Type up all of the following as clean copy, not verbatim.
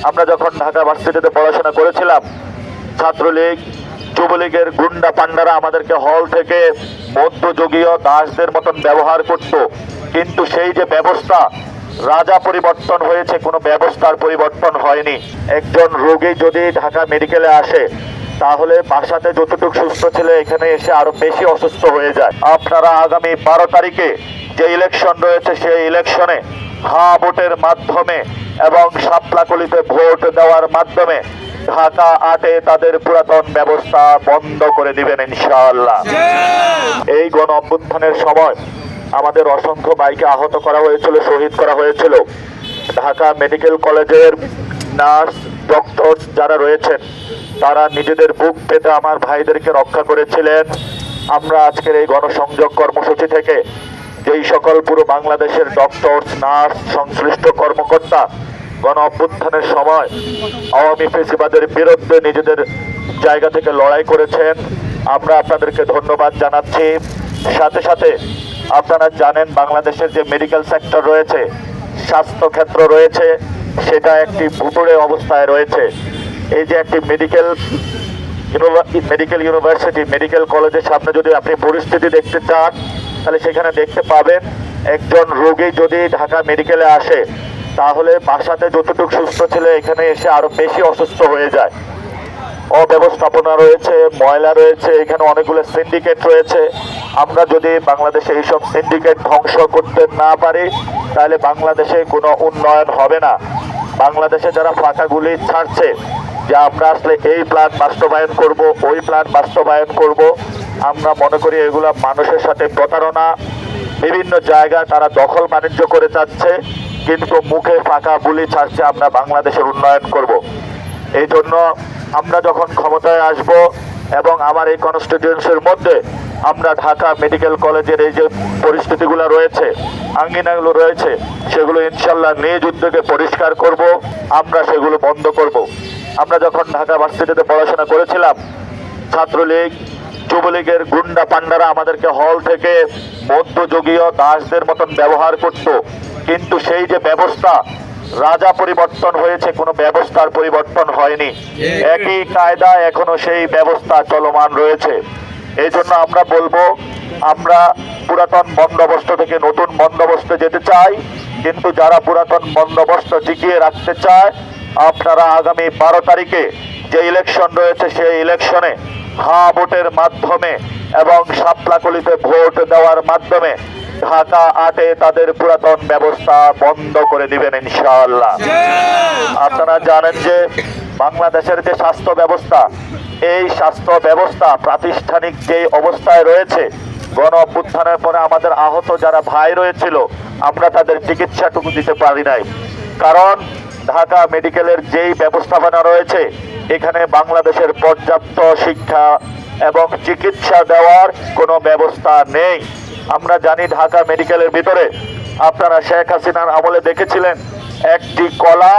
আমরা যখন ঢাকা ভার্সিটিতে পড়াশোনা করেছিলাম, ছাত্রলীগ যুবলীগের গুন্ডা পান্ডারা আমাদেরকে হল থেকে মধ্যযুগীয় দাসদের মতন ব্যবহার করত, কিন্তু সেই যে ব্যবস্থা রাজা পরিবর্তন হয়েছে, কোনো ব্যবস্থার পরিবর্তন হয়নি। একজন রোগী যদি ঢাকা মেডিকেলে আসে, তাহলে বাসাতে যতটুকু সুস্থ ছিল এখানে এসে আরো বেশি অসুস্থ হয়ে যায়। আপনারা আগামী 12 তারিখে যে ইলেকশন রয়েছে, সেই ইলেকশনে হ্যাঁ ভোটের মাধ্যমে এবং শাপলাকলিতে ভোট দেওয়ার মাধ্যমে ঢাকা 8-এ তাদের পুরাতন ব্যবস্থা বন্ধ করে দিবেন ইনশাআল্লাহ। এই গণ অভ্যুত্থানের সময় আমাদের অসংখ্য ভাইকে আহত করা হয়েছিল, শহীদ করা হয়েছিল। ঢাকা মেডিকেল কলেজের নার্স ডক্টর যারা রয়েছেন, তারা নিজেদের বুক পেতে আমার ভাইদেরকে রক্ষা করেছিলেন। আমরা আজকের এই গণসংযোগ কর্মসূচি থেকে যেই সকল পুরো বাংলাদেশের ডক্টর, নার্স, সংশ্লিষ্ট কর্মকর্তা গণ অভ্যুত্থানের সময় আওয়ামী ফেসিবাদের বিরুদ্ধে নিজেদের জায়গা থেকে লড়াই করেছেন, আমরা আপনাদেরকে ধন্যবাদ জানাচ্ছি। সাথে সাথে আপনারা জানেন বাংলাদেশের যে মেডিকেল সেক্টর রয়েছে, স্বাস্থ্য ক্ষেত্র রয়েছে, সেটা একটি ভুতুড়ে অবস্থায় রয়েছে। এই যে একটি মেডিকেল ইউনিভার্সিটি, মেডিকেল কলেজের সামনে যদি আপনি পরিস্থিতি দেখতে চান, তাহলে সেখানে দেখতে পাবেন একজন রোগী যদি ঢাকা মেডিকেলে আসে, তাহলে বাসাতে যতটুকু সুস্থ ছিল এখানে এসে আরো বেশি অসুস্থ হয়ে যায়। অব্যবস্থাপনা রয়েছে, ময়লা রয়েছে, এখানে অনেকগুলো সিন্ডিকেট রয়েছে। আমরা যদি বাংলাদেশে এইসব সিন্ডিকেট ধ্বংস করতে না পারি, তাহলে বাংলাদেশে কোনো উন্নয়ন হবে না। বাংলাদেশে যারা ফাঁকা গুলি ছাড়ছে যে আমরা আসলে এই প্ল্যান বাস্তবায়ন করব, ওই প্ল্যান বাস্তবায়ন করব, আমরা মনে করি এগুলা মানুষের সাথে প্রতারণা। বিভিন্ন জায়গায় তারা দখল বাণিজ্য করে যাচ্ছে, কিন্তু মুখে ফাঁকা বুলি ছাড়ছে আমরা বাংলাদেশের উন্নয়ন করব। এই জন্য আমরা যখন ক্ষমতায় আসব এবং আমার এই কনস্টিটিউয়েন্সির মধ্যে আমরা ঢাকা মেডিকেল কলেজের এই যে পরিস্থিতিগুলো রয়েছে, আঙ্গিনাগুলো রয়েছে, সেগুলো ইনশাল্লাহ নিজ উদ্যোগে পরিষ্কার করব, আমরা সেগুলো বন্ধ করব। আমরা যখন ঢাকা ভার্সিটিতে পড়াশোনা করেছিলাম, ছাত্রলীগ যুবলীগের গুন্ডা পান্ডারা আমাদেরকে হল থেকে মধ্যযুগীয় দাসদের মতন ব্যবহার করত, কিন্তু সেই যে ব্যবস্থা রাজা পরিবর্তন হয়েছে, কোনো ব্যবস্থার পরিবর্তন হয়নি। একই কায়দা এখনো সেই ব্যবস্থা চলমান রয়েছে। এই জন্য আমরা বলবো, আমরা পুরাতন বন্দোবস্ত থেকে নতুন বন্দোবস্তে যেতে চাই, কিন্তু যারা পুরাতন বন্দোবস্ত টিকিয়ে রাখতে চায়, আপনারা আগামী 12 তারিখে যে ইলেকশন রয়েছে, সেই ইলেকশনে হ্যাঁ ভোটের মাধ্যমে এবং শাপলাকলিতে ভোট দেওয়ার মাধ্যমে ঢাকা 8-এ তাদের পুরাতন ব্যবস্থা বন্ধ করে দিবেন ইনশাআল্লাহ। আপনারা জানেন যে বাংলাদেশের যে স্বাস্থ্য ব্যবস্থা, এই স্বাস্থ্য ব্যবস্থা প্রাতিষ্ঠানিক যে অবস্থায় রয়েছে, গণ অভ্যুত্থানের পরে আমাদের আহত যারা ভাই রয়েছিল, আমরা তাদের চিকিৎসাটুকু দিতে পারি নাই, কারণ ঢাকা মেডিকেলের যেই ব্যবস্থাপনা রয়েছে, এখানে বাংলাদেশের পর্যাপ্ত শিক্ষা এবং চিকিৎসা দেওয়ার কোনো ব্যবস্থা নেই। আমরা জানি ঢাকা মেডিকেলের ভিতরে আপনারা শেখ হাসিনার আমলে দেখেছিলেন, একটি কলা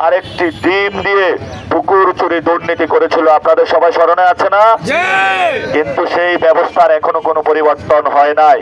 আর একটি ডিম দিয়ে পুকুর চুরি দুর্নীতি করেছিল, আপনাদের সবাই স্মরণে আছে না? কিন্তু সেই ব্যবস্থার এখনো কোনো পরিবর্তন হয় নাই।